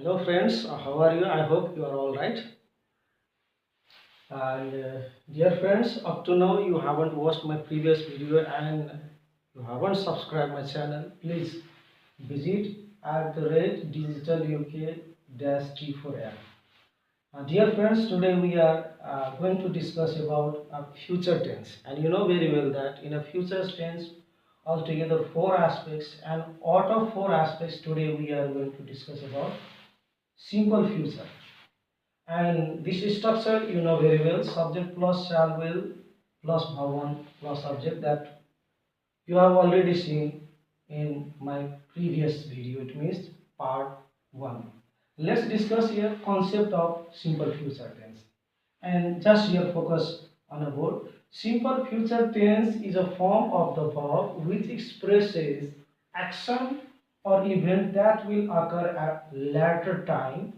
Hello friends, how are you? I hope you are all right. And dear friends, up to now you haven't watched my previous video and you haven't subscribed my channel. Please visit at the rate digital UK-T4F. Dear friends, today we are going to discuss about future tense, and you know very well that in a future tense altogether four aspects, and out of four aspects today we are going to discuss about simple future. And this is structure you know very well: subject plus shall will plus bhavan plus subject, that you have already seen in my previous video. It means part 1. Let's discuss here concept of simple future tense, and just here focus on a word. Simple future tense is a form of the verb which expresses action or event that will occur at later time.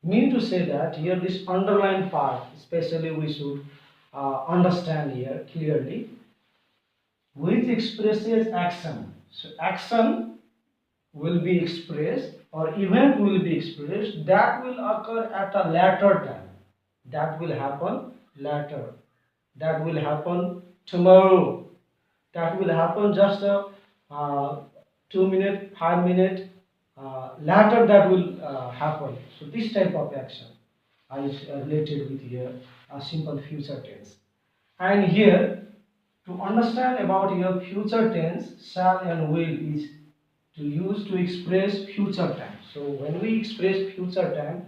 Mean to say that here this underlined part especially we should understand here clearly, which expresses action. So action will be expressed or event will be expressed that will occur at a later time, that will happen later, that will happen tomorrow, that will happen just a 2 minute 5 minute later, that will happen. So this type of action is related with here a simple future tense. And here, to understand about your future tense, shall and will is to use to express future time. So when we express future time,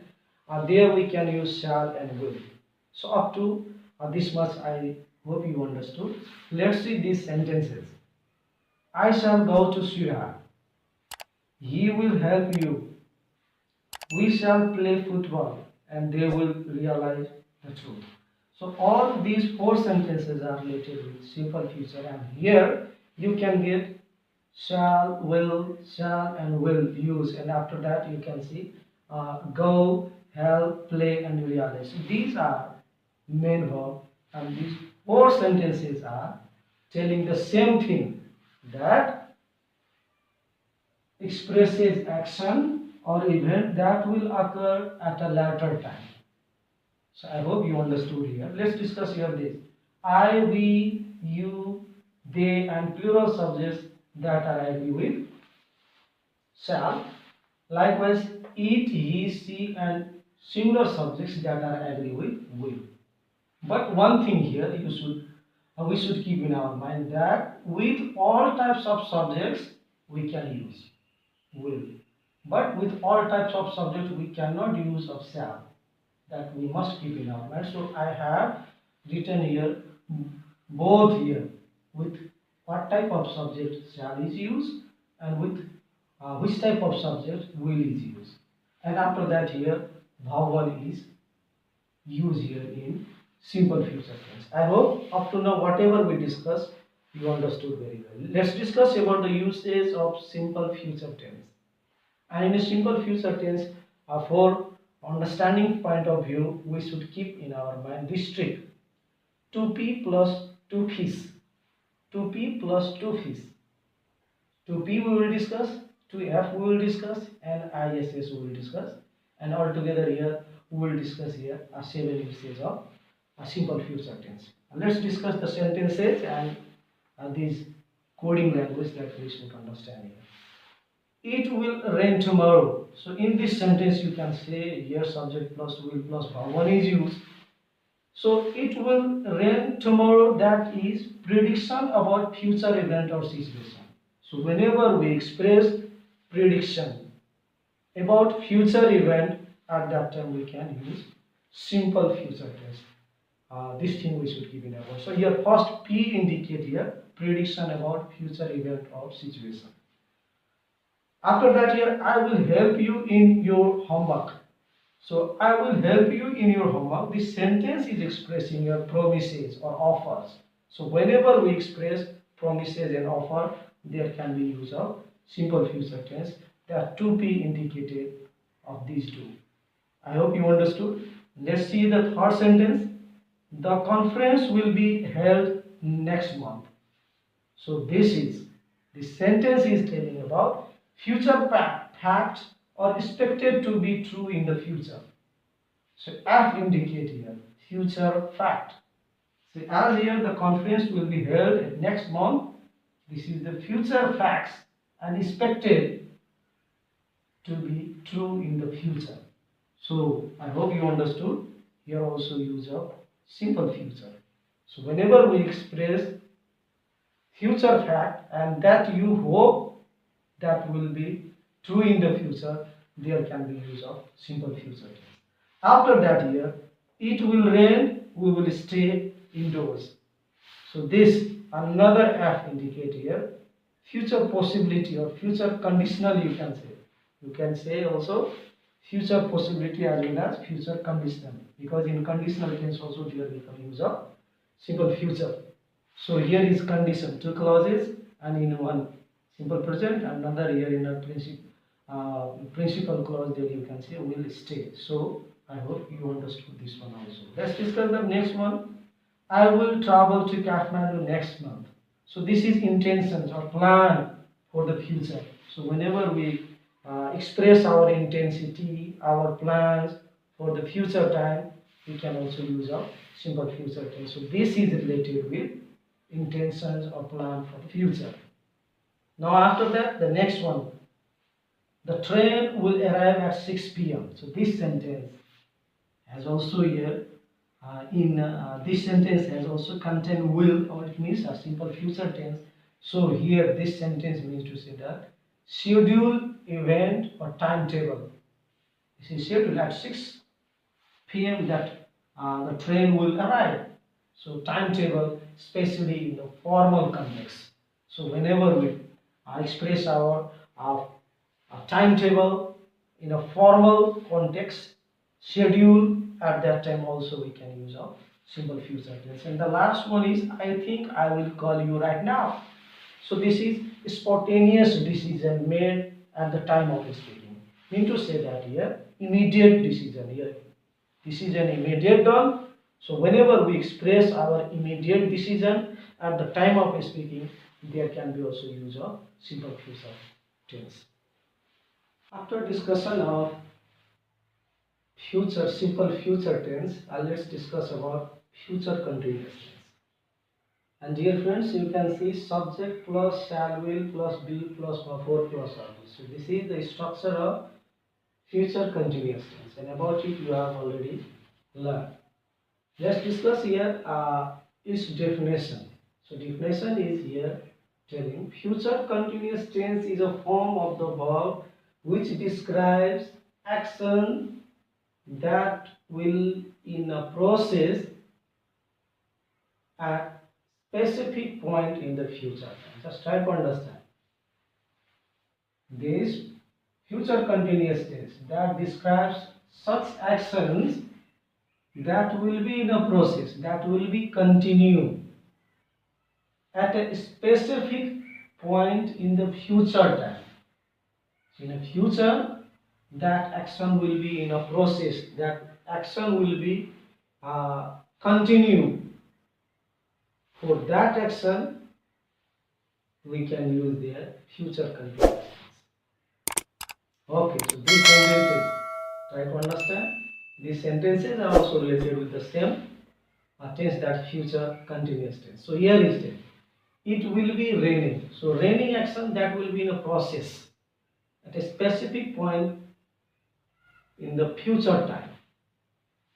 there we can use shall and will. So up to this much I hope you understood. Let's see these sentences. I shall go to Surya. He will help you. We shall play football and they will realize the truth. So all these four sentences are related with simple future, and here you can get shall and will use, and after that you can see go, help, play and realize. So these are main verb, and these four sentences are telling the same thing, that expresses action or event that will occur at a later time. So I hope you understood here. Let's discuss here this. I, we, you, they and plural subjects that are agree with shall. Likewise, it, he, she and similar subjects that are agree with will. But one thing here we should keep in our mind, that with all types of subjects we can use will, but with all types of subjects we cannot use of shall. That we must keep in our mind. So I have written here both here, with what type of subject shall is used and with which type of subject will is used. And after that here bhavan is used here in simple future tense. I hope up to now whatever we discussed you understood very well. Let's discuss about the usage of simple future tense. And in a simple future tense, for understanding point of view, we should keep in our mind this trick: 2p plus 2 fish, 2p plus 2 fish. 2p we will discuss, 2f we will discuss, and iss we will discuss, and altogether here we will discuss here a 7 usages of a simple future tense. Let's discuss the sentences and these coding language that we should understand here. It will rain tomorrow. So in this sentence you can say here subject plus will plus bhavan is used. So it will rain tomorrow, that is prediction about future event or situation. So whenever we express prediction about future event, at that time we can use simple future tense. This thing we should keep in mind. So here first P indicate here prediction about future event or situation. After that here I will help you in your homework. So I will help you in your homework. This sentence is expressing your promises or offers. So whenever we express promises and offer, there can be use of simple future tense. There are 2p indicated of these two. I hope you understood. Let's see the third sentence. The conference will be held next month. So this sentence is telling about future fact or expected to be true in the future. So F indicate here future fact. So as here the conference will be held next month, this is the future facts and expected to be true in the future. So I hope you understood. Here also use of simple future. So whenever we express future fact and that you hope that will be true in the future, there can be use of simple future tense. After that here, it will rain, we will stay indoors. So this another F indicate here future possibility or future conditional you can say. You can say also future possibility as well as future conditional, because in conditional tense also there will come use of simple future. So here is condition, two clauses, and in one simple present, another here in a principal clause there you can say will stay. So I hope you understood this one also. Let's discuss the next one. I will travel to Kathmandu next month. So this is intentions or plan for the future. So whenever we express our intensity, our plans for the future time, we can also use a simple future tense. So this is related with intentions or plan for the future. Now after that, the next one. The train will arrive at 6 p.m. So this sentence has also here this sentence has also contain will, or it means a simple future tense. So here this sentence means to say that schedule, event or timetable. This is scheduled at 6 p.m. that the train will arrive. So timetable, especially in the formal context. So whenever we express our timetable in a formal context, schedule, at that time also we can use a simple future tense. And the last one is I think I will call you right now. So this is spontaneous decision made at the time of speaking. Mean to say that here immediate decision here. Decision immediate done. So whenever we express our immediate decision at the time of speaking, there can be also use of simple future tense. After discussion of future simple future tense, let's discuss about future continuous tense. And dear friends, you can see subject plus shall will plus be plus before plus object. So this is the structure of future continuous tense, and about it you have already learned. Let's discuss here its definition. So definition is here telling future continuous tense is a form of the verb which describes action that will in a process at specific point in the future. Just try to understand. This future continuous tense that describes such actions that will be in a process, that will be continue at a specific point in the future time. In the future, that action will be in a process, that action will be continue. For that action, we can use their future continuous. Okay, so these sentences, try to understand. These sentences are also related with the same tense, that future continuous tense. So here is it. It will be raining. So raining action that will be in a process at a specific point in the future time.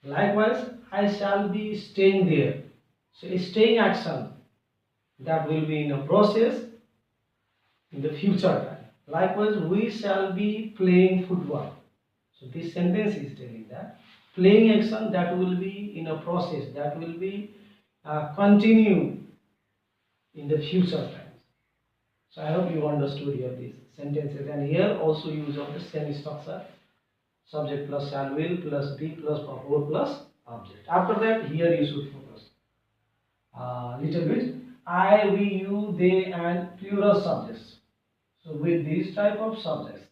Likewise, I shall be staying there. So staying action that will be in a process in the future time. Likewise, we shall be playing football. So this sentence is telling that playing action that will be in a process, that will be continue in the future times. So I hope you understood here these sentences, and here also use of the same structure, subject plus shall will plus be plus before plus object. After that, here you should focus little bit. I, we, you, they and plural subjects. So with these type of subjects,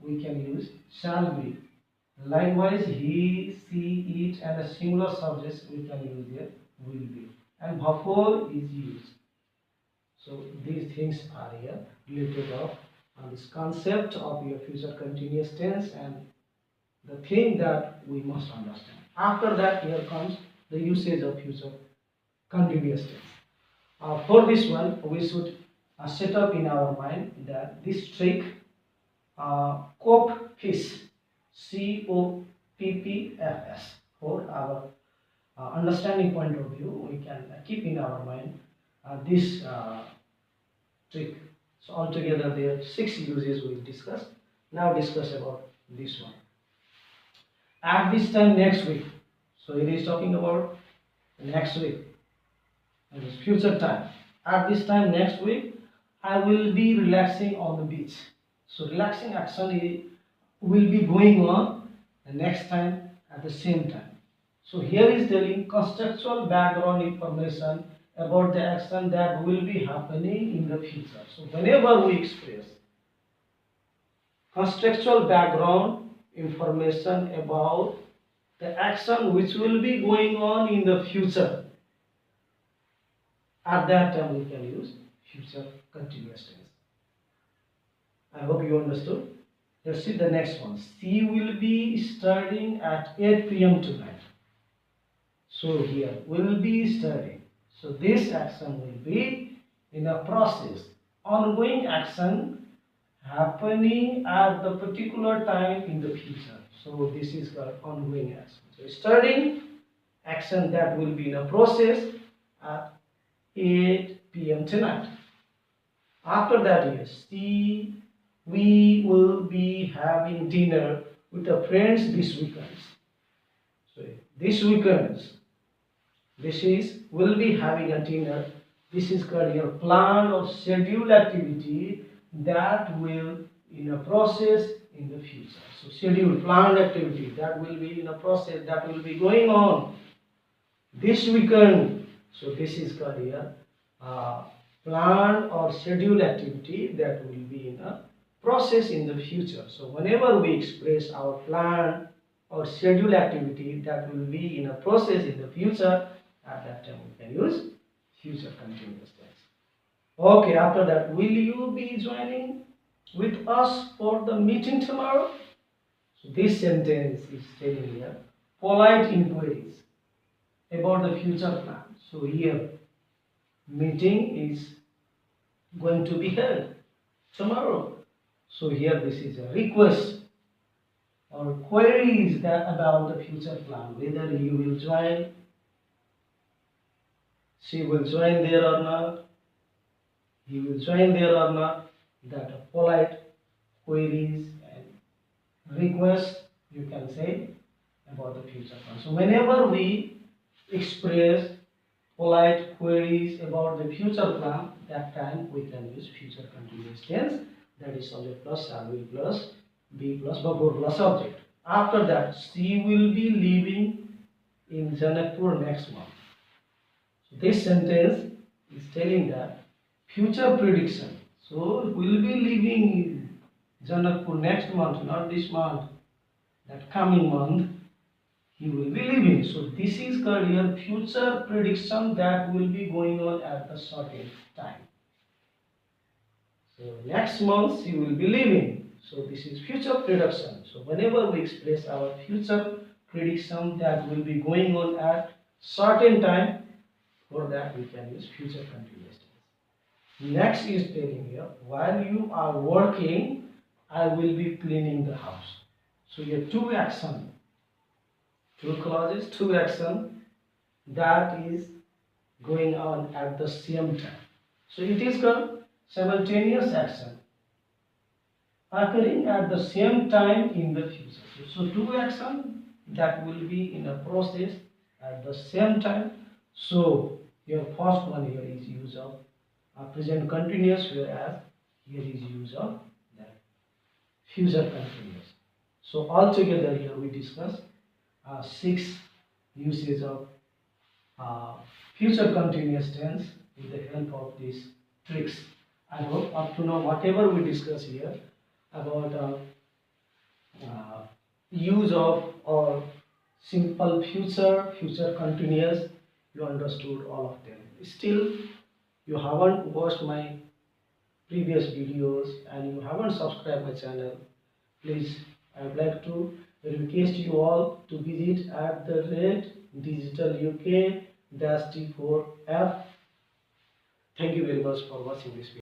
we can use shall be. Likewise, he, she, it and a singular subjects we can use here will be. And before is used. So these things are here related of this concept of your future continuous tense and the thing that we must understand. After that, here comes the usage of future continuous tense. For this one, we should set up in our mind that this trick, COPPS, COPPFS, for our understanding point of view, we can keep in our mind this trick. So altogether there are 6 uses we discussed. Now discuss about this one. At this time next week. So it is talking about next week. It is future time. At this time next week, I will be relaxing on the beach. So relaxing action will be going on the next time at the same time. So here is telling contextual background information about the action that will be happening in the future. So whenever we express contextual background information about the action which will be going on in the future, at that time we can use future continuous tense. I hope you understood. Let's see the next one. She will be studying at 8 p.m. tonight. So here will be studying. So this action will be in a process, ongoing action happening at the particular time in the future. So this is called ongoing action. So studying action that will be in a process at 8 p.m. tonight. After that, yes, we will be having dinner with our friends this weekend. So this weekend, this is will be having a dinner. This is called your planned or scheduled activity that will in a process in the future. So scheduled planned activity that will be in a process that will be going on this weekend. So this is called here planned or scheduled activity that will be in a process in the future. So whenever we express our plan or scheduled activity that will be in a process in the future, at that time we can use future continuous tense. Okay, after that, will you be joining with us for the meeting tomorrow? So this sentence is telling here polite inquiries about the future plan. So here meeting is going to be held tomorrow. So here this is a request or queries that about the future plan, whether you will join, she will join there or not, he will join there or not. That are polite queries and requests, you can say, about the future plan. So whenever we express polite queries about the future plan, that time we can use future continuous tense, that is subject plus shall will plus be plus before plus subject. After that, she will be leaving in Janakpur next month. So this sentence is telling that future prediction. So will be leaving in Janakpur next month, not this month, that coming month he will be leaving. So this is called your future prediction that will be going on at the certain time. So next month he will be leaving. So this is future prediction. So whenever we express our future prediction that will be going on at certain time, for that we can use future continuous tense. Next is telling here, while you are working, I will be cleaning the house. So you have two action, two clauses, two action that is going on at the same time. So it is called simultaneous action occurring at the same time in the future. So two action that will be in a process at the same time. So your first one here is use of present continuous, whereas here is use of that future continuous. So altogether here we discuss 6 uses of future continuous tense with the help of these tricks. I hope up to now whatever we discuss here about use of or simple future continuous, you understood all of them. Still you haven't watched my previous videos and you haven't subscribed my channel, please, I would like to request you all to visit at the rate digital UK -T4F. Thank you very much for watching this video.